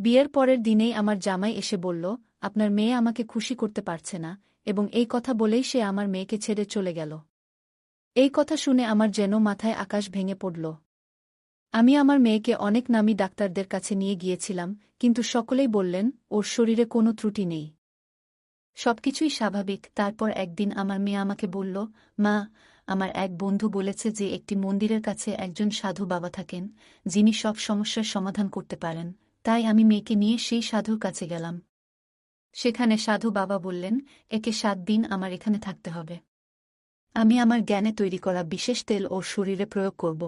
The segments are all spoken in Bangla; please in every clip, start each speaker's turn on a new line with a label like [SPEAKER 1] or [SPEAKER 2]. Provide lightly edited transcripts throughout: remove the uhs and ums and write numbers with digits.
[SPEAKER 1] বিয়ের পরের দিনেই আমার জামাই এসে বলল, আপনার মেয়ে আমাকে খুশি করতে পারছে না, এবং এই কথা বলেই সে আমার মেয়েকে ছেড়ে চলে গেল। এই কথা শুনে আমার যেন মাথায় আকাশ ভেঙে পড়ল। আমি আমার মেয়েকে অনেক নামী ডাক্তারদের কাছে নিয়ে গিয়েছিলাম, কিন্তু সকলেই বললেন ওর শরীরে কোনো ত্রুটি নেই, সবকিছুই স্বাভাবিক। তারপর একদিন আমার মেয়ে আমাকে বলল, মা, আমার এক বন্ধু বলেছে যে একটি মন্দিরের কাছে একজন সাধু বাবা থাকেন, যিনি সব সমস্যার সমাধান করতে পারেন। তাই আমি মেয়েকে নিয়ে সেই সাধুর কাছে গেলাম। সেখানে সাধু বাবা বললেন, একে 7 দিন আমার এখানে থাকতে হবে। আমি আমার জ্ঞানে তৈরি করা বিশেষ তেল ওর শরীরে প্রয়োগ করব।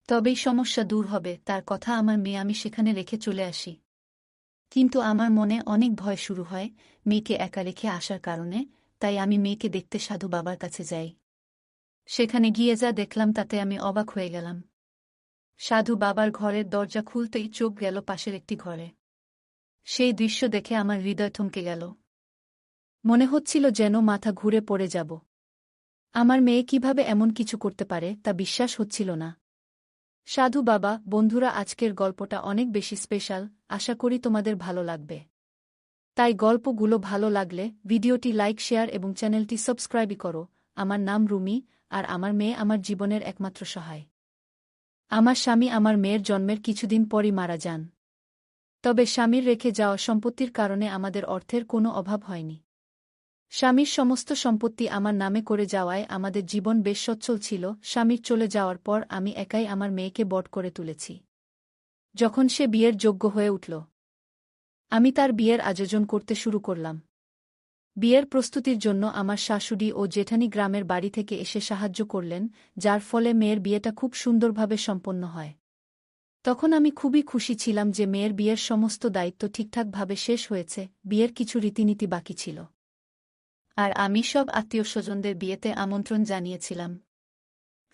[SPEAKER 1] তবেই সমস্যা দূর হবে। তার কথা আমার মেয়ে আমি সেখানে রেখে চলে আসি। কিন্তু আমার মনে অনেক ভয় শুরু হয় মেয়েকে একা রেখে আসার কারণে। তাই আমি মেয়েকে দেখতে সাধু বাবার কাছে যাই। সেখানে গিয়ে যা দেখলাম তাতে আমি অবাক হয়ে গেলাম। সাধু বাবার ঘরের দরজা খুলতেই চোখ গেল পাশের একটি ঘরে। সেই দৃশ্য দেখে আমার হৃদয় থমকে গেল। মনে হচ্ছিল যেন মাথা ঘুরে পড়ে যাব। আমার মেয়ে কিভাবে এমন কিছু করতে পারে তা বিশ্বাস হচ্ছিল না। সাধু বাবা, বন্ধুরা, আজকের গল্পটা অনেক বেশি স্পেশাল। আশা করি তোমাদের ভালো লাগবে। তাই গল্পগুলো ভালো লাগলে ভিডিওটি লাইক, শেয়ার এবং চ্যানেলটি সাবস্ক্রাইব করো। আমার নাম রুমি, আর আমার মেয়ে আমার জীবনের একমাত্র সহায়। আমার স্বামী আমার মেয়ের জন্মের কিছুদিন পরই মারা যান। তবে স্বামীর রেখে যাওয়া সম্পত্তির কারণে আমাদের অর্থের কোনো অভাব হয়নি। স্বামীর সমস্ত সম্পত্তি আমার নামে করে যাওয়ায় আমাদের জীবন বেশ সচ্ছল ছিল। স্বামীর চলে যাওয়ার পর আমি একাই আমার মেয়েকে বড় করে তুলেছি। যখন সে বিয়ের যোগ্য হয়ে উঠল, আমি তার বিয়ের আয়োজন করতে শুরু করলাম। বিয়ের প্রস্তুতির জন্য আমার শাশুড়ি ও জেঠানি গ্রামের বাড়ি থেকে এসে সাহায্য করলেন, যার ফলে মেয়ের বিয়েটা খুব সুন্দরভাবে সম্পন্ন হয়। তখন আমি খুবই খুশি ছিলাম যে মেয়ের বিয়ের সমস্ত দায়িত্ব ঠিকঠাকভাবে শেষ হয়েছে। বিয়ের কিছু রীতিনীতি বাকি ছিল, আর আমি সব আত্মীয়স্বজনদের বিয়েতে আমন্ত্রণ জানিয়েছিলাম।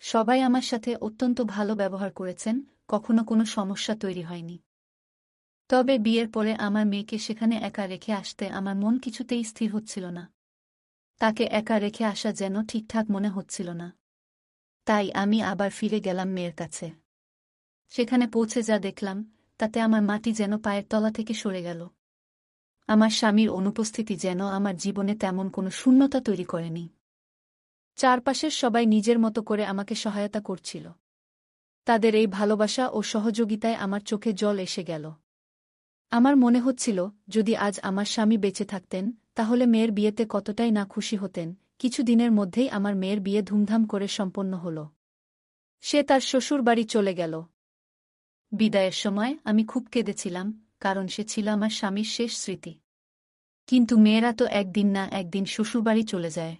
[SPEAKER 1] সবাই আমার সাথে অত্যন্ত ভালো ব্যবহার করেছেন, কখনো কোনো সমস্যা তৈরি হয়নি। তবে বিয়ের পরে আমার মেয়েকে সেখানে একা রেখে আসতে আমার মন কিছুতেই স্থির হচ্ছিল না। তাকে একা রেখে আসা যেন ঠিকঠাক মনে হচ্ছিল না। তাই আমি আবার ফিরে গেলাম মেয়ের কাছে। সেখানে পৌঁছে যা দেখলাম তাতে আমার মাটি যেন পায়ের তলা থেকে সরে গেল। আমার স্বামীর অনুপস্থিতি যেন আমার জীবনে তেমন কোনো শূন্যতা তৈরি করেনি। চারপাশের সবাই নিজের মতো করে আমাকে সহায়তা করছিল। তাদের এই ভালোবাসা ও সহযোগিতায় আমার চোখে জল এসে গেল। আমার মনে হচ্ছিল, যদি আজ আমার স্বামী বেঁচে থাকতেন তাহলে মেয়ের বিয়েতে কতটাই না খুশি হতেন। কিছু দিনের মধ্যেই আমার মেয়ের বিয়ে ধুমধাম করে সম্পন্ন হল। সে তার শ্বশুর বাড়ি চলে গেল। বিদায়ের সময় আমি খুব কেঁদেছিলাম, কারণ সে ছিল আমার স্বামীর শেষ স্মৃতি। কিন্তু মেয়েরা তো একদিন না একদিন শ্বশুরবাড়ি চলে যায়।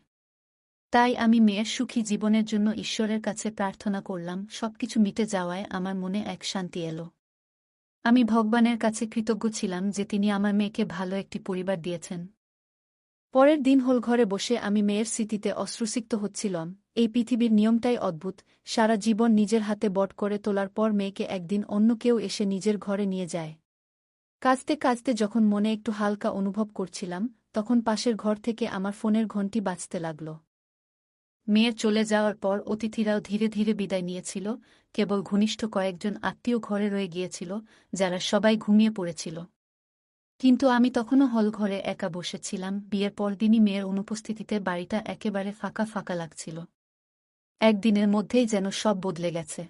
[SPEAKER 1] তাই আমি মেয়ের সুখী জীবনের জন্য ঈশ্বরের কাছে প্রার্থনা করলাম। সবকিছু মিটে যাওয়ায় আমার মনে এক শান্তি এলো। আমি ভগবানের কাছে কৃতজ্ঞ ছিলাম যে তিনি আমার মেয়েকে ভালো একটি পরিবার দিয়েছেন। পরের দিন হল ঘরে বসে আমি মেয়ের স্মৃতিতে অশ্রুসিক্ত হচ্ছিলাম। এই পৃথিবীর নিয়মটাই অদ্ভুত। সারা জীবন নিজের হাতে বট করে তোলার পর মেয়েকে একদিন অন্য কেউ এসে নিজের ঘরে নিয়ে যায়। কাঁদতে কাঁদতে যখন মনে একটু হালকা অনুভব করছিলাম, তখন পাশের ঘর থেকে আমার ফোনের ঘণ্টি বাজতে লাগল। মেয়ের চলে যাওয়ার পর অতিথিরাও ধীরে ধীরে বিদায় নিয়েছিল। কেবল ঘনিষ্ঠ কয়েকজন আত্মীয় ঘরে রয়ে গিয়েছিল, যারা সবাই ঘুমিয়ে পড়েছিল। কিন্তু আমি তখনও হলঘরে একা বসেছিলাম। বিয়ের পরদিনই মেয়ের অনুপস্থিতিতে বাড়িটা একেবারে ফাঁকা ফাঁকা লাগছিল। একদিনের মধ্যেই যেন সব বদলে গেছে।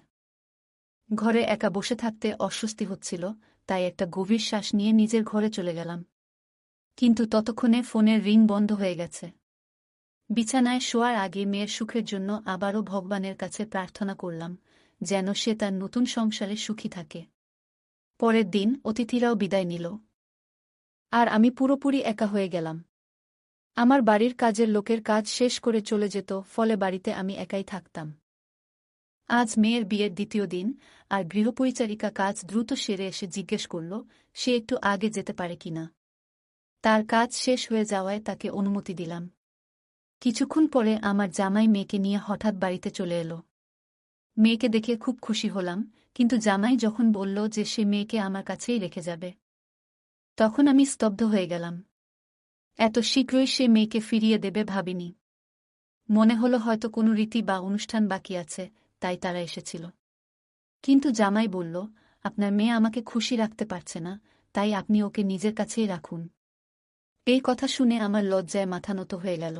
[SPEAKER 1] ঘরে একা বসে থাকতে অস্বস্তি হচ্ছিল, তাই একটা গভীর শ্বাস নিয়ে নিজের ঘরে চলে গেলাম। কিন্তু ততক্ষণে ফোনের রিং বন্ধ হয়ে গেছে। বিছানায় শোয়ার আগে মেয়ের সুখের জন্য আবারও ভগবানের কাছে প্রার্থনা করলাম, যেন সে তার নতুন সংসারে সুখী থাকে। পরের দিন অতিথিরাও বিদায় নিল, আর আমি পুরোপুরি একা হয়ে গেলাম। আমার বাড়ির কাজের লোকের কাজ শেষ করে চলে যেত, ফলে বাড়িতে আমি একাই থাকতাম। আজ মেয়ের বিয়ের দ্বিতীয় দিন, আর গৃহপরিচারিকা কাজ দ্রুত সেরে এসে জিজ্ঞেস করল সে একটু আগে যেতে পারে কিনা। তার কাজ শেষ হয়ে যাওয়ায় তাকে অনুমতি দিলাম। কিছুক্ষণ পরে আমার জামাই মেয়েকে নিয়ে হঠাৎ বাড়িতে চলে এলো। মেয়েকে দেখে খুব খুশি হলাম, কিন্তু জামাই যখন বলল যে সে মেয়েকে আমার কাছেই রেখে যাবে, তখন আমি স্তব্ধ হয়ে গেলাম। এত শীঘ্রই সে মেয়েকে ফিরিয়ে দেবে ভাবিনি। মনে হলো হয়তো কোনো রীতি বা অনুষ্ঠান বাকি আছে, তাই তারা এসেছিল। কিন্তু জামাই বলল, আপনার মেয়ে আমাকে খুশি রাখতে পারছে না, তাই আপনি ওকে নিজের কাছেই রাখুন। এই কথা শুনে আমার লজ্জায় মাথা নত হয়ে গেল।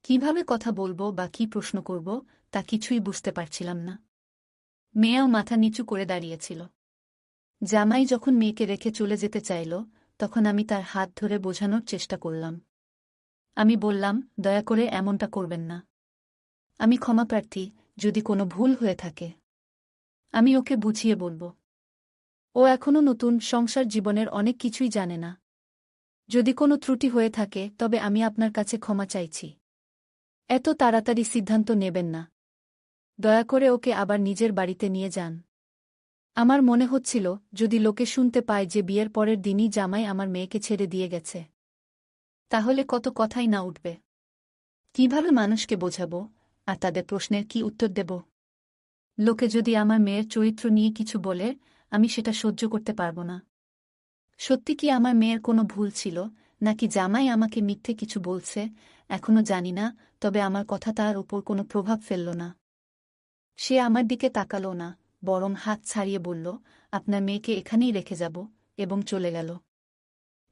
[SPEAKER 1] কিভাবে কথা বলবো বা কি প্রশ্ন করব তা কিছুই বুঝতে পারছিলাম না। মেয়েও মাথা নিচু করে দাঁড়িয়েছিল। জামাই যখন মেয়েকে রেখে চলে যেতে চাইল, তখন আমি তার হাত ধরে বোঝানোর চেষ্টা করলাম। আমি বললাম, দয়া করে এমনটা করবেন না। আমি ক্ষমাপ্রার্থী যদি কোনো ভুল হয়ে থাকে। আমি ওকে বুঝিয়ে বলব। ও এখনো নতুন, সংসার জীবনের অনেক কিছুই জানে না। যদি কোনো ত্রুটি হয়ে থাকে তবে আমি আপনার কাছে ক্ষমা চাইছি। এত তাড়াতাড়ি সিদ্ধান্ত নেবেন না। দয়া করে ওকে আবার নিজের বাড়িতে নিয়ে যান। আমার মনে হচ্ছিল, যদি লোকে শুনতে পায় যে বিয়ের পরের দিনই জামাই আমার মেয়েকে ছেড়ে দিয়ে গেছে, তাহলে কত কথাই না উঠবে। কিভাবে মানুষকে বোঝাবো, আর তাদের প্রশ্নের কি উত্তর দেব? লোকে যদি আমার মেয়ের চরিত্র নিয়ে কিছু বলে, আমি সেটা সহ্য করতে পারব না। সত্যি কি আমার মেয়ের কোনো ভুল ছিল, নাকি জামাই আমাকে মিথ্যে কিছু বলছে, এখনো জানি না, তবে আমার কথা তার উপর কোনো প্রভাব ফেলল না। সে আমার দিকে তাকালো না, বরং হাত ছাড়িয়ে বলল, আপনার মেয়েকে এখানেই রেখে যাব, এবং চলে গেল।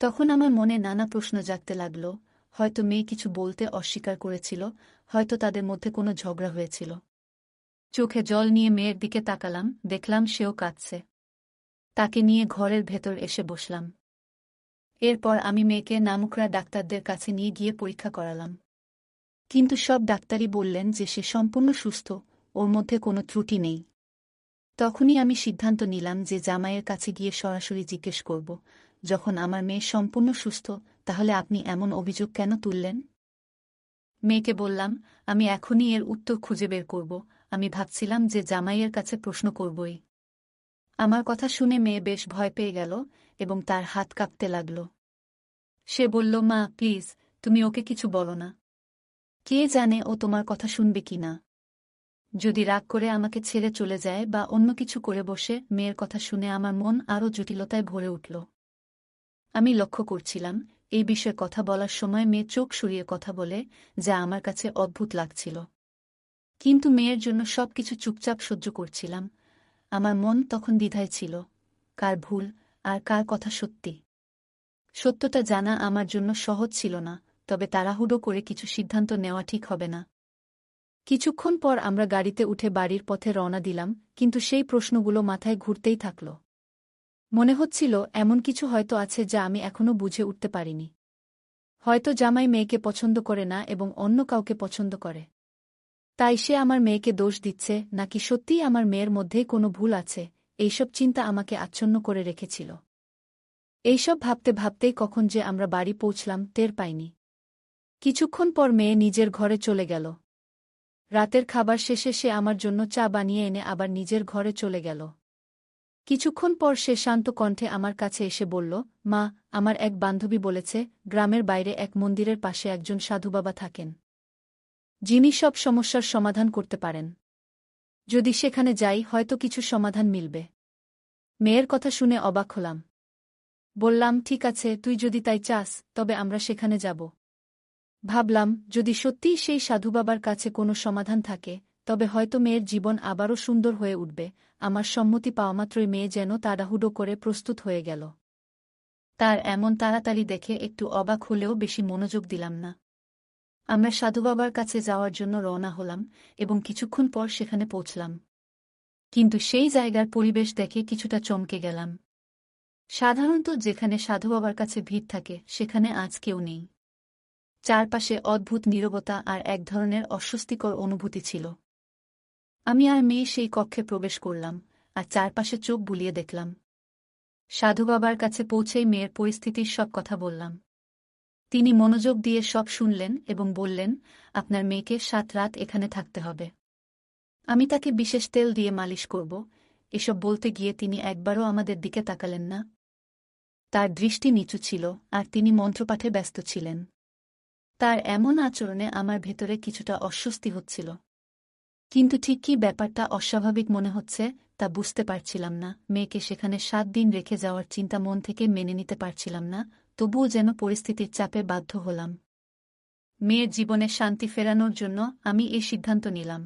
[SPEAKER 1] তখন আমার মনে নানা প্রশ্ন জাগতে লাগল। হয়তো মেয়ে কিছু বলতে অস্বীকার করেছিল, হয়তো তাদের মধ্যে কোনো ঝগড়া হয়েছিল। চোখে জল নিয়ে মেয়ের দিকে তাকালাম, দেখলাম সেও কাঁদছে। তাকে নিয়ে ঘরের ভেতর এসে বসলাম। এরপর আমি মেয়েকে নামকরা ডাক্তারদের কাছে নিয়ে গিয়ে পরীক্ষা করালাম। কিন্তু সব ডাক্তারই বললেন যে সে সম্পূর্ণ সুস্থ, ওর মধ্যে কোনো ত্রুটি নেই। তখনই আমি সিদ্ধান্ত নিলাম যে জামাইয়ের কাছে গিয়ে সরাসরি জিজ্ঞেস করব, যখন আমার মেয়ে সম্পূর্ণ সুস্থ, তাহলে আপনি এমন অভিযোগ কেন তুললেন? মেয়েকে বললাম, আমি এখনই এর উত্তর খুঁজে বের করব। আমি ভাবছিলাম যে জামাইয়ের কাছে প্রশ্ন করবই। আমার কথা শুনে মেয়ে বেশ ভয় পেয়ে গেল এবং তার হাত কাঁপতে লাগল। সে বলল, মা প্লিজ, তুমি ওকে কিছু বলো না। কে জানে ও তোমার কথা শুনবে কি না। যদি রাগ করে আমাকে ছেড়ে চলে যায় বা অন্য কিছু করে বসে। মেয়ের কথা শুনে আমার মন আরও জটিলতায় ভরে উঠল। আমি লক্ষ্য করছিলাম, এই বিষয়ে কথা বলার সময় মেয়ে চোখ সরিয়ে কথা বলে, যা আমার কাছে অদ্ভুত লাগছিল। কিন্তু মেয়ের জন্য সবকিছু চুপচাপ সহ্য করছিলাম। আমার মন তখন দ্বিধায় ছিল, কার ভুল আর কার কথা সত্যি। সত্যটা জানা আমার জন্য সহজ ছিল না, তবে তাড়াহুড়ো করে কিছু সিদ্ধান্ত নেওয়া ঠিক হবে না। কিছুক্ষণ পর আমরা গাড়িতে উঠে বাড়ির পথে রওনা দিলাম, কিন্তু সেই প্রশ্নগুলো মাথায় ঘুরতেই থাকল। মনে হচ্ছিল এমন কিছু হয়তো আছে যা আমি এখনো বুঝে উঠতে পারিনি। হয়তো জামাই মেয়েকে পছন্দ করে না এবং অন্য কাউকে পছন্দ করে। তাই সে আমার মেয়েকে দোষ দিচ্ছে, নাকি সত্যিই আমার মেয়ের মধ্যেই কোনো ভুল আছে, এইসব চিন্তা আমাকে আচ্ছন্ন করে রেখেছিল। এইসব ভাবতে ভাবতেই কখন যে আমরা বাড়ি পৌঁছলাম টের পাইনি। কিছুক্ষণ পর মেয়ে নিজের ঘরে চলে গেল। রাতের খাবার শেষে সে আমার জন্য চা বানিয়ে এনে আবার নিজের ঘরে চলে গেল। কিছুক্ষণ পর সে শান্ত কণ্ঠে আমার কাছে এসে বলল, মা, আমার এক বান্ধবী বলেছে, গ্রামের বাইরে এক মন্দিরের পাশে একজন সাধুবাবা থাকেন, যিনি সব সমস্যার সমাধান করতে পারেন। যদি সেখানে যাই হয়তো কিছু সমাধান মিলবে। মেয়ের কথা শুনে অবাক হলাম। বললাম, ঠিক আছে, তুই যদি তাই চাস, তবে আমরা সেখানে যাব। ভাবলাম, যদি সত্যিই সেই সাধুবাবার কাছে কোনো সমাধান থাকে, তবে হয়তো মেয়ের জীবন আবারও সুন্দর হয়ে উঠবে। আমার সম্মতি পাওয়ামাত্রই মেয়ে যেন তাড়াহুড়ো করে প্রস্তুত হয়ে গেল। তার এমন তাড়াতাড়ি দেখে একটু অবাক হলেও বেশি মনোযোগ দিলাম না। আমরা সাধুবাবার কাছে যাওয়ার জন্য রওনা হলাম এবং কিছুক্ষণ পর সেখানে পৌঁছলাম। কিন্তু সেই জায়গার পরিবেশ দেখে কিছুটা চমকে গেলাম। সাধারণত যেখানে সাধুবাবার কাছে ভিড় থাকে সেখানে আজ কেউ নেই। চারপাশে অদ্ভুত নীরবতা আর এক ধরনের অস্বস্তিকর অনুভূতি ছিল। আমি আর মেয়ে সেই কক্ষে প্রবেশ করলাম, আর চারপাশে চোখ বুলিয়ে দেখলাম। সাধুবাবার কাছে পৌঁছেই মেয়ের পরিস্থিতির সব কথা বললাম। তিনি মনোযোগ দিয়ে সব শুনলেন এবং বললেন, আপনার মেয়েকে 7 রাত এখানে থাকতে হবে। আমি তাকে বিশেষ তেল দিয়ে মালিশ করব। এসব বলতে গিয়ে তিনি একবারও আমাদের দিকে তাকালেন না। তার দৃষ্টি নিচু ছিল, আর তিনি মন্ত্রপাঠে ব্যস্ত ছিলেন। তার এমন আচরণে আমার ভেতরে কিছুটা অস্বস্তি হচ্ছিল। কিন্তু ঠিক কী ব্যাপারটা অস্বাভাবিক মনে হচ্ছে তা বুঝতে পারছিলাম না। মেয়েকে সেখানে 7 দিন রেখে যাওয়ার চিন্তা মন থেকে মেনে নিতে পারছিলাম না, তবুও যেন পরিস্থিতির চাপে বাধ্য হলাম। মেয়ের জীবনে শান্তি ফেরানোর জন্য আমি এই সিদ্ধান্ত নিলাম।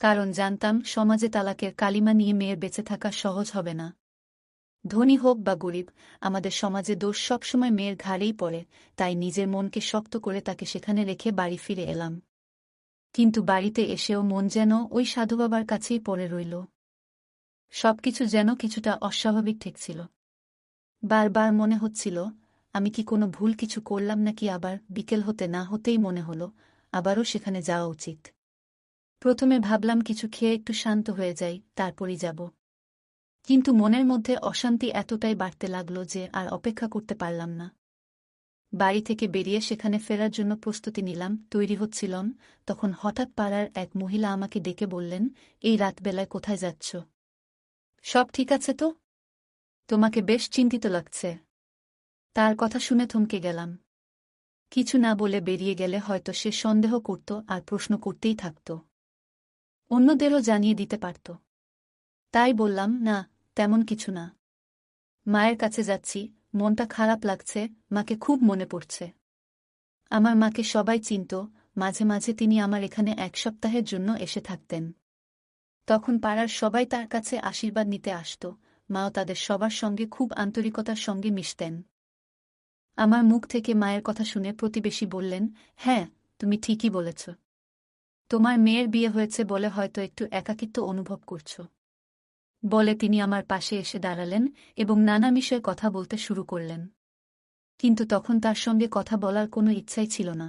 [SPEAKER 1] কারণ জানতাম সমাজে তালাকের কালিমা নিয়ে মেয়ের বেঁচে থাকা সহজ হবে না। ধনী হোক বা গরিব, আমাদের সমাজে দোষ সবসময় মেয়ের ঘাড়েই পড়ে, তাই নিজের মনকে শক্ত করে তাকে সেখানে রেখে বাড়ি ফিরে এলাম। কিন্তু বাড়িতে এসেও মন যেন ওই সাধুবাবার কাছেই পড়ে রইল। সবকিছু যেন কিছুটা অস্বাভাবিক ঠেকছিল। বারবার মনে হচ্ছিল, আমি কি কোনো ভুল কিছু করলাম নাকি। আবার বিকেল হতে না হতেই মনে হলো আবারও সেখানে যাওয়া উচিত। প্রথমে ভাবলাম কিছু খেয়ে একটু শান্ত হয়ে যাই, তারপরই যাব। কিন্তু মনের মধ্যে অশান্তি এতটাই বাড়তে লাগল যে আর অপেক্ষা করতে পারলাম না। বাড়ি থেকে বেরিয়ে সেখানে ফেরার জন্য প্রস্তুতি নিলাম, তৈরি হচ্ছিলাম, তখন হঠাৎ পাড়ার এক মহিলা আমাকে ডেকে বললেন, এই রাতবেলায় কোথায় যাচ্ছ? সব ঠিক আছে তো? তোমাকে বেশ চিন্তিত লাগছে। তার কথা শুনে থমকে গেলাম। কিছু না বলে বেরিয়ে গেলে হয়তো সে সন্দেহ করত আর প্রশ্ন করতেই থাকত। অন্যদেরও জানিয়ে দিতে পারত। তাই বললাম, না, তেমন কিছু না। মায়ের কাছে যাচ্ছি, মনটা খারাপ লাগছে, মাকে খুব মনে পড়ছে। আমার মাকে সবাই চিনত, মাঝে মাঝে তিনি আমার এখানে 1 সপ্তাহের জন্য এসে থাকতেন। তখন পাড়ার সবাই তার কাছে আশীর্বাদ নিতে আসত, মাও তাদের সবার সঙ্গে খুব আন্তরিকতার সঙ্গে মিশতেন। আমার মুখ থেকে মায়ের কথা শুনে প্রতিবেশী বললেন, হ্যাঁ, তুমি ঠিকই বলেছ। তোমার মেয়ের বিয়ে হয়েছে বলে হয়তো একটু একাকিত্ব অনুভব করছ। বলে তিনি আমার পাশে এসে দাঁড়ালেন এবং নানা বিষয়ে কথা বলতে শুরু করলেন। কিন্তু তখন তার সঙ্গে কথা বলার কোনো ইচ্ছাই ছিল না।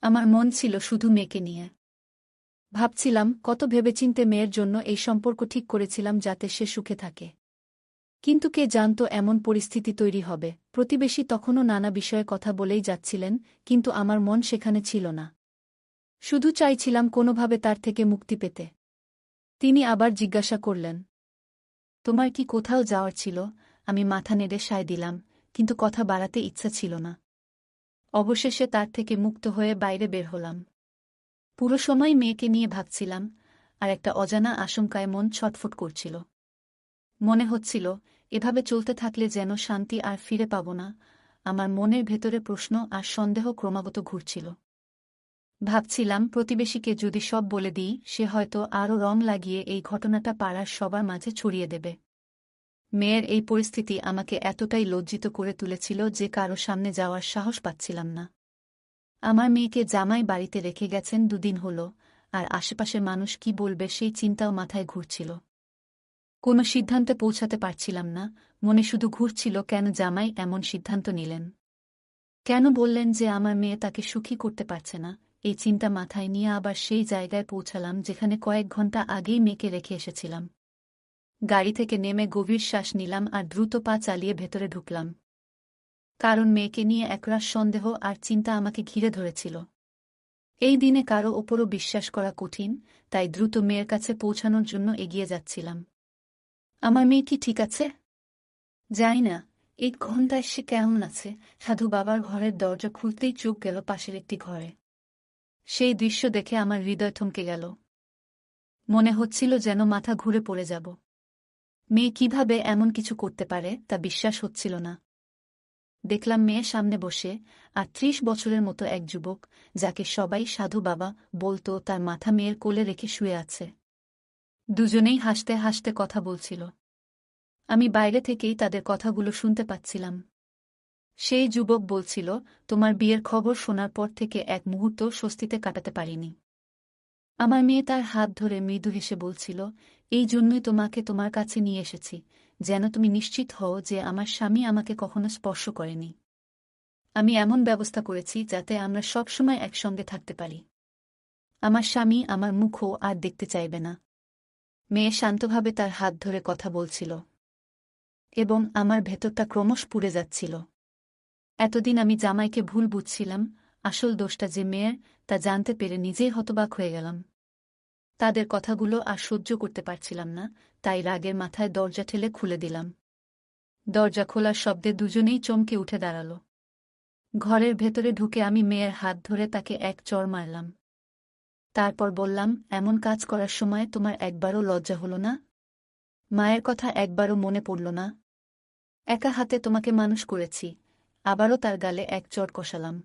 [SPEAKER 1] আমার মন ছিল শুধু মেয়েকে নিয়ে। ভাবছিলাম, কত ভেবেচিন্তে মেয়ের জন্য এই সম্পর্ক ঠিক করেছিলাম যাতে সে সুখে থাকে। কিন্তু কে জানত এমন পরিস্থিতি তৈরি হবে। প্রতিবেশী তখনও নানা বিষয়ে কথা বলেই যাচ্ছিলেন, কিন্তু আমার মন সেখানে ছিল না। শুধু চাইছিলাম কোনোভাবে তার থেকে মুক্তি পেতে। তিনি আবার জিজ্ঞাসা করলেন, তোমার কি কোথাও যাওয়ার ছিল? আমি মাথা নেড়ে সায় দিলাম, কিন্তু কথা বাড়াতে ইচ্ছা ছিল না। অবশেষে তার থেকে মুক্ত হয়ে বাইরে বের হলাম। পুরো সময় মেয়েকে নিয়ে ভাবছিলাম, আর একটা অজানা আশঙ্কায় মন ছটফট করছিল। মনে হচ্ছিল, এভাবে চলতে থাকলে যেন শান্তি আর ফিরে পাব না। আমার মনের ভেতরে প্রশ্ন আর সন্দেহ ক্রমাগত ঘুরছিল। ভাবছিলাম, প্রতিবেশীকে যদি সব বলে দিই, সে হয়তো আরও রং লাগিয়ে এই ঘটনাটা পাড়ার সবার মাঝে ছড়িয়ে দেবে। মেয়ের এই পরিস্থিতি আমাকে এতটাই লজ্জিত করে তুলেছিল যে কারো সামনে যাওয়ার সাহস পাচ্ছিলাম না। আমার মেয়েকে জামাই বাড়িতে রেখে গেছেন 2 দিন হল, আর আশেপাশের মানুষ কি বলবে সেই চিন্তাও মাথায় ঘুরছিল। কোনো সিদ্ধান্তে পৌঁছাতে পারছিলাম না, মনে শুধু ঘুরছিল কেন জামাই এমন সিদ্ধান্ত নিলেন। কেন বললেন যে আমার মেয়ে তাকে সুখী করতে পারছে না। এই চিন্তা মাথায় নিয়ে আবার সেই জায়গায় পৌঁছালাম যেখানে কয়েক ঘন্টা আগেই মেয়েকে রেখে এসেছিলাম। গাড়ি থেকে নেমে গভীর শ্বাস নিলাম আর দ্রুত পা চালিয়ে ভেতরে ঢুকলাম। কারণ মেয়েকে নিয়ে একরাশ সন্দেহ আর চিন্তা আমাকে ঘিরে ধরেছিল। এই দিনে কারো ওপরও বিশ্বাস করা কঠিন, তাই দ্রুত মেয়ের কাছে পৌঁছানোর জন্য এগিয়ে যাচ্ছিলাম। আমার মেয়ে কি ঠিক আছে? জানি না, এই ঘন্টায় সে কেমন আছে। সাধু বাবার ঘরের দরজা খুলতেই চোখ গেল পাশের একটি ঘরে। সেই দৃশ্য দেখে আমার হৃদয় থমকে গেল। মনে হচ্ছিল যেন মাথা ঘুরে পড়ে যাব। মেয়ে কিভাবে এমন কিছু করতে পারে তা বিশ্বাস হচ্ছিল না। দেখলাম মেয়ে সামনে বসে, আর 30 বছরের মতো এক যুবক, যাকে সবাই সাধু বাবা বলতো, তার মাথা মেয়ের কোলে রেখে শুয়ে আছে। দুজনেই হাসতে হাসতে কথা বলছিল। আমি বাইরে থেকেই তাদের কথাগুলো শুনতে পাচ্ছিলাম। সেই যুবক বলছিল, তোমার বিয়ের খবর শোনার পর থেকে এক মুহূর্ত স্বস্তিতে কাটাতে পারিনি। আমার মেয়ে তার হাত ধরে মৃদু হেসে বলছিল, এই জন্যই তোমাকে তোমার কাছে নিয়ে এসেছি, যেন তুমি নিশ্চিত হও যে আমার স্বামী আমাকে কখনো স্পর্শ করেনি। আমি এমন ব্যবস্থা করেছি যাতে আমরা সবসময় একসঙ্গে থাকতে পারি। আমার স্বামী আমার মুখও আর দেখতে চাইবে না। মেয়ে শান্তভাবে তার হাত ধরে কথা বলছিল, এবং আমার ভেতরটা ক্রমশ পুড়ে যাচ্ছিল। এতদিন আমি জামাইকে ভুল বুঝছিলাম, আসল দোষটা যে মেয়ের, তা জানতে পেরে নিজেই হতবাক হয়ে গেলাম। তাদের কথাগুলো আর সহ্য করতে পারছিলাম না, তাই রাগের মাথায় দরজা ঠেলে খুলে দিলাম। দরজা খোলার শব্দে দুজনেই চমকে উঠে দাঁড়াল। ঘরের ভেতরে ঢুকে আমি মেয়ের হাত ধরে তাকে এক চড় মারলাম। তারপর বললাম, এমন কাজ করার সময় তোমার একবারও লজ্জা হল না? মায়ের কথা একবারও মনে পড়ল না? একা হাতে তোমাকে মানুষ করেছি। আবারও তার গালে এক চড় কষালাম।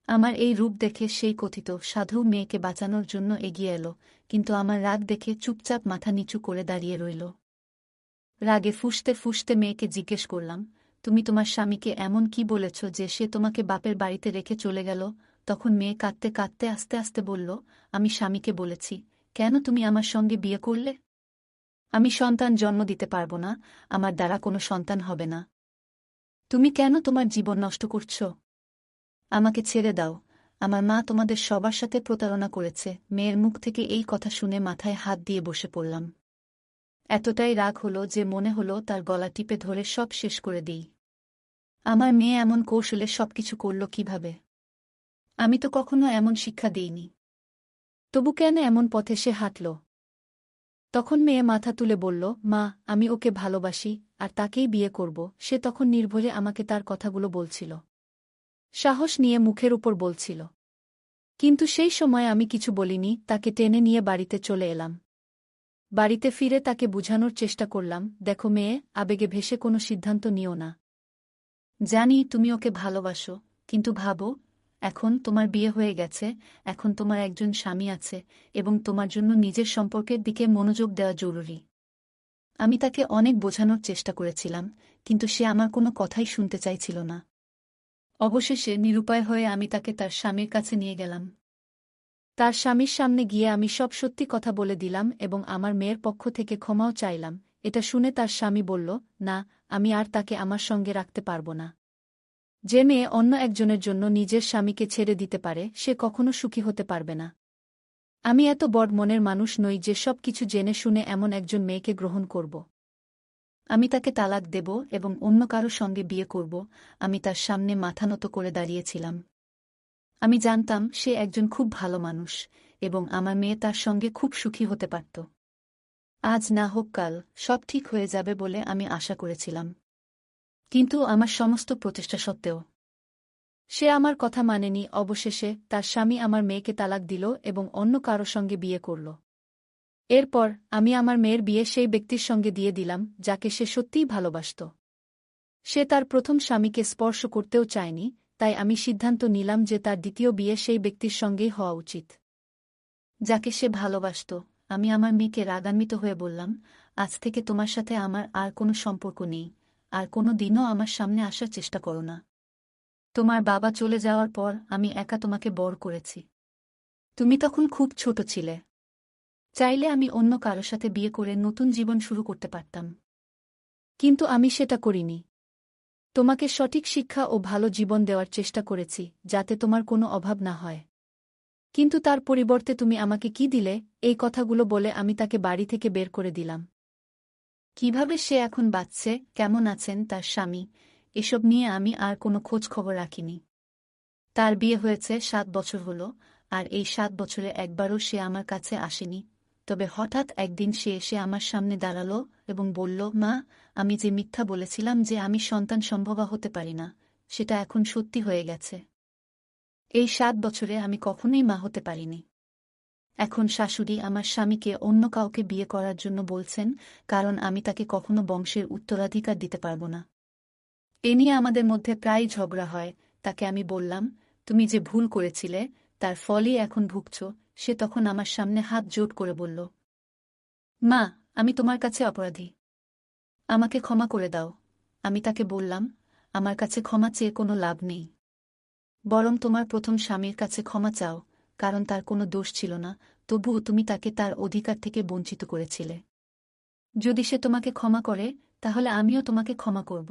[SPEAKER 1] আমার এই রূপ দেখে সেই কথিত সাধু মেয়েকে বাঁচানোর জন্য এগিয়ে এলো, কিন্তু আমার রাগ দেখে চুপচাপ মাথা নিচু করে দাঁড়িয়ে রইল। রাগে ফুঁসতে ফুঁসতে মেয়েকে জিজ্ঞেস করলাম, তুমি তোমার স্বামীকে এমন কি বলেছ যে সে তোমাকে বাপের বাড়িতে রেখে চলে গেল? তখন মেয়ে কাঁদতে কাঁদতে আস্তে আস্তে বলল, আমি স্বামীকে বলেছি, কেন তুমি আমার সঙ্গে বিয়ে করলে? আমি সন্তান জন্ম দিতে পারব না, আমার দ্বারা কোনো সন্তান হবে না। তুমি কেন তোমার জীবন নষ্ট করছ? আমাকে ছেড়ে দাও, আমার মা তোমাদের সবার সাথে প্রতারণা করেছে। মেয়ের মুখ থেকে এই কথা শুনে মাথায় হাত দিয়ে বসে পড়লাম। এতটাই রাগ হলো যে মনে হলো তার গলা টিপে ধরে সব শেষ করে দিই। আমার মেয়ে এমন কৌশলে সবকিছু করল কিভাবে? আমি তো কখনো এমন শিক্ষা দিইনি। তবু কেন এমন পথে সে হাঁটল? তখন মেয়ে মাথা তুলে বলল, মা, আমি ওকে ভালোবাসি আর তাকেই বিয়ে করব। সে তখন নির্ভয়ে আমাকে তার কথাগুলো বলছিল, সাহস নিয়ে মুখের উপর বলছিল। কিন্তু সেই সময় আমি কিছু বলিনি, তাকে টেনে নিয়ে বাড়িতে চলে এলাম। বাড়িতে ফিরে তাকে বুঝানোর চেষ্টা করলাম, দেখো মেয়ে, আবেগে ভেসে কোনো সিদ্ধান্ত নিও না। জানি তুমি ওকে ভালোবাসো, কিন্তু ভাবো, এখন তোমার বিয়ে হয়ে গেছে, এখন তোমার একজন স্বামী আছে এবং তোমার জন্য নিজের সম্পর্কের দিকে মনোযোগ দেওয়া জরুরি। আমি তাকে অনেক বোঝানোর চেষ্টা করেছিলাম, কিন্তু সে আমার কোনো কথাই শুনতে চাইছিল না। অবশেষে নিরুপায় হয়ে আমি তাকে তার স্বামীর কাছে নিয়ে গেলাম। তার স্বামীর সামনে গিয়ে আমি সব সত্যি কথা বলে দিলাম এবং আমার মেয়ের পক্ষ থেকে ক্ষমাও চাইলাম। এটা শুনে তার স্বামী বলল, না, আমি আর তাকে আমার সঙ্গে রাখতে পারব না। যে মেয়ে অন্য একজনের জন্য নিজের স্বামীকে ছেড়ে দিতে পারে সে কখনো সুখী হতে পারবে না। আমি এত বড় মনের মানুষ নই যে সব কিছু জেনে শুনে এমন একজন মেয়েকে গ্রহণ করব। আমি তাকে তালাক দেব এবং অন্য কারো সঙ্গে বিয়ে করব। আমি তার সামনে মাথা নত করে দাঁড়িয়েছিলাম। আমি জানতাম সে একজন খুব ভালো মানুষ এবং আমার মেয়ে তার সঙ্গে খুব সুখী হতে পারত। আজ না হোক কাল সব ঠিক হয়ে যাবে বলে আমি আশা করেছিলাম। কিন্তু আমার সমস্ত প্রচেষ্টা সত্ত্বেও সে আমার কথা মানেনি। অবশেষে তার স্বামী আমার মেয়েকে তালাক দিল এবং অন্য কারো সঙ্গে বিয়ে করল। এরপর আমি আমার মেয়ের বিয়ে সেই ব্যক্তির সঙ্গে দিয়ে দিলাম যাকে সে সত্যিই ভালোবাসত। সে তার প্রথম স্বামীকে স্পর্শ করতেও চায়নি, তাই আমি সিদ্ধান্ত নিলাম যে তার দ্বিতীয় বিয়ে সেই ব্যক্তির সঙ্গেই হওয়া উচিত যাকে সে ভালোবাসত। আমি আমার মেয়েকে রাগান্বিত হয়ে বললাম, আজ থেকে তোমার সাথে আমার আর কোনো সম্পর্ক নেই, আর কোনো দিনও আমার সামনে আসার চেষ্টা করো না। তোমার বাবা চলে যাওয়ার পর আমি একা তোমাকে বড় করেছি। তুমি তখন খুব ছোট ছিলে। চাইলে আমি অন্য কারো সাথে বিয়ে করে নতুন জীবন শুরু করতে পারতাম, কিন্তু আমি সেটা করিনি। তোমাকে সঠিক শিক্ষা ও ভালো জীবন দেওয়ার চেষ্টা করেছি যাতে তোমার কোনো অভাব না হয়। কিন্তু তার পরিবর্তে তুমি আমাকে কি দিলে? এই কথাগুলো বলে আমি তাকে বাড়ি থেকে বের করে দিলাম। কিভাবে সে এখন বাঁচছে, কেমন আছেন তার স্বামী, এসব নিয়ে আমি আর কোনো খোঁজ খবর রাখিনি। তার বিয়ে হয়েছে 7 বছর হলো, আর এই 7 বছরে একবারও সে আমার কাছে আসেনি। তবে হঠাৎ একদিন সে এসে আমার সামনে দাঁড়ালো এবং বলল, মা, আমি যে মিথ্যা বলেছিলাম যে আমি সন্তান সম্ভবা হতে পারি না, সেটা এখন সত্যি হয়ে গেছে। এই 7 বছরে আমি কখনোই মা হতে পারিনি। এখন শাশুড়ি আমার স্বামীকে অন্য কাউকে বিয়ে করার জন্য বলছেন, কারণ আমি তাকে কখনো বংশের উত্তরাধিকার দিতে পারব না। এ নিয়ে আমাদের মধ্যে প্রায় ঝগড়া হয়। তাকে আমি বললাম, তুমি যে ভুল করেছিলে তার ফলই এখন ভুগছ। সে তখন আমার সামনে হাত জোড় করে বলল, মা, আমি তোমার কাছে অপরাধী, আমাকে ক্ষমা করে দাও। আমি তাকে বললাম, আমার কাছে ক্ষমা চেয়ে কোনো লাভ নেই, বরং তোমার প্রথম স্বামীর কাছে ক্ষমা চাও, কারণ তার কোনো দোষ ছিল না, তবুও তুমি তাকে তার অধিকার থেকে বঞ্চিত করেছিলে। যদি সে তোমাকে ক্ষমা করে, তাহলে আমিও তোমাকে ক্ষমা করব।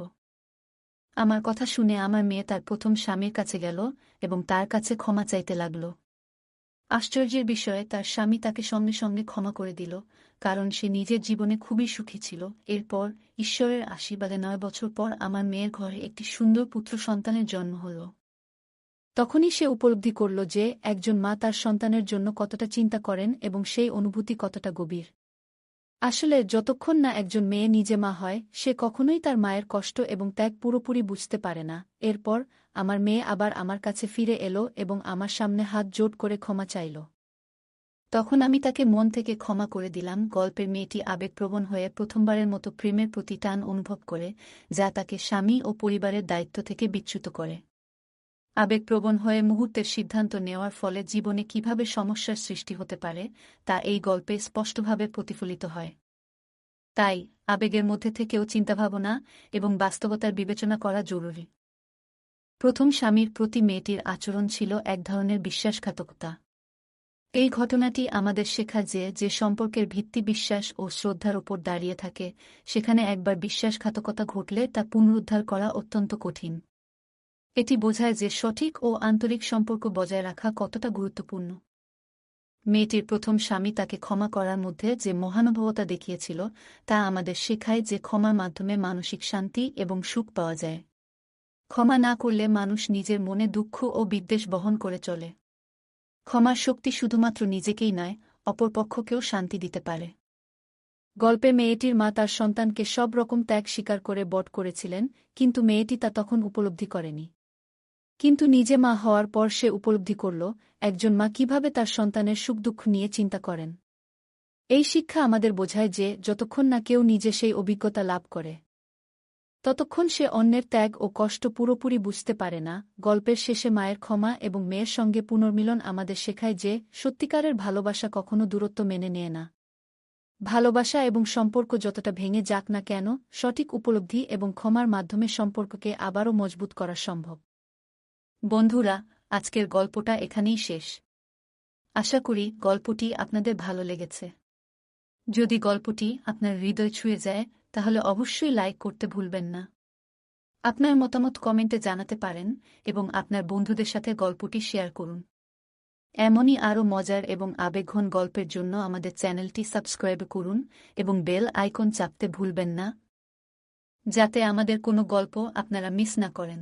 [SPEAKER 1] আমার কথা শুনে আমার মেয়ে তার প্রথম স্বামীর কাছে গেল এবং তার কাছে ক্ষমা চাইতে লাগল। আশ্চর্যের বিষয়ে তার স্বামী তাকে সঙ্গে সঙ্গে ক্ষমা করে দিল, কারণ সে নিজের জীবনে খুবই সুখী ছিল। এরপর ঈশ্বরের আশীর্বাদে 9 বছর পর আমার মেয়ের ঘরে একটি সুন্দর পুত্র সন্তানের জন্ম হল। তখনই সে উপলব্ধি করল যে একজন মা তার সন্তানের জন্য কতটা চিন্তা করেন এবং সেই অনুভূতি কতটা গভীর। আসলে যতক্ষণ না একজন মেয়ে নিজে মা হয় সে কখনোই তার মায়ের কষ্ট এবং ত্যাগ পুরোপুরি বুঝতে পারে না। এরপর আমার মেয়ে আবার আমার কাছে ফিরে এলো এবং আমার সামনে হাত জোড় করে ক্ষমা চাইল। তখন আমি তাকে মন থেকে ক্ষমা করে দিলাম। গল্পের মেয়েটি আবেগপ্রবণ হয়ে প্রথমবারের মতো প্রেমের প্রতি টান অনুভব করে, যা তাকে স্বামী ও পরিবারের দায়িত্ব থেকে বিচ্যুত করে। আবেগপ্রবণ হয়ে মুহূর্তের সিদ্ধান্ত নেওয়ার ফলে জীবনে কিভাবে সমস্যার সৃষ্টি হতে পারে তা এই গল্পে স্পষ্টভাবে প্রতিফলিত হয়। তাই আবেগের মধ্যে থেকেও চিন্তাভাবনা এবং বাস্তবতার বিবেচনা করা জরুরি। প্রথম স্বামীর প্রতি মেয়েটির আচরণ ছিল এক ধরনের বিশ্বাসঘাতকতা। এই ঘটনাটি আমাদের শেখায় যে সম্পর্কের ভিত্তি বিশ্বাস ও শ্রদ্ধার ওপর দাঁড়িয়ে থাকে, সেখানে একবার বিশ্বাসঘাতকতা ঘটলে তা পুনরুদ্ধার করা অত্যন্ত কঠিন। এটি বোঝায় যে সঠিক ও আন্তরিক সম্পর্ক বজায় রাখা কতটা গুরুত্বপূর্ণ। মেয়েটির প্রথম স্বামী তাকে ক্ষমা করার মধ্যে যে মহানুভবতা দেখিয়েছিল, তা আমাদের শেখায় যে ক্ষমার মাধ্যমে মানসিক শান্তি এবং সুখ পাওয়া যায়। ক্ষমা না করলে মানুষ নিজের মনে দুঃখ ও বিদ্বেষ বহন করে চলে। ক্ষমার শক্তি শুধুমাত্র নিজেকেই নয়, অপর পক্ষকেও শান্তি দিতে পারে। গল্পে মেয়েটির মা তার সন্তানকে সব রকম ত্যাগ স্বীকার করে বট করেছিলেন, কিন্তু মেয়েটি তা তখন উপলব্ধি করেনি। কিন্তু নিজে মা হওয়ার পর সে উপলব্ধি করল, একজন মা কিভাবে তার সন্তানের সুখ দুঃখ নিয়ে চিন্তা করেন। এই শিক্ষা আমাদের বোঝায় যে যতক্ষণ না কেউ নিজে সেই অভিজ্ঞতা লাভ করে, ততক্ষণ সে অন্যের ত্যাগ ও কষ্ট পুরোপুরি বুঝতে পারে না। গল্পের শেষে মায়ের ক্ষমা এবং মেয়ের সঙ্গে পুনর্মিলন আমাদের শেখায় যে সত্যিকারের ভালোবাসা কখনো দূরত্ব মেনে নেয় না। ভালোবাসা এবং সম্পর্ক যতটা ভেঙে যাক না কেন, সঠিক উপলব্ধি এবং ক্ষমার মাধ্যমে সম্পর্ককে আবারও মজবুত করা সম্ভব। বন্ধুরা, আজকের গল্পটা এখানেই শেষ। আশা করি গল্পটি আপনাদের ভালো লেগেছে। যদি গল্পটি আপনার হৃদয় ছুঁয়ে যায়, তাহলে অবশ্যই লাইক করতে ভুলবেন না। আপনার মতামত কমেন্টে জানাতে পারেন এবং আপনার বন্ধুদের সাথে গল্পটি শেয়ার করুন। এমনই আরও মজার এবং আবেগঘন গল্পের জন্য আমাদের চ্যানেলটি সাবস্ক্রাইব করুন এবং বেল আইকন চাপতে ভুলবেন না, যাতে আমাদের কোনো গল্প আপনারা মিস না করেন।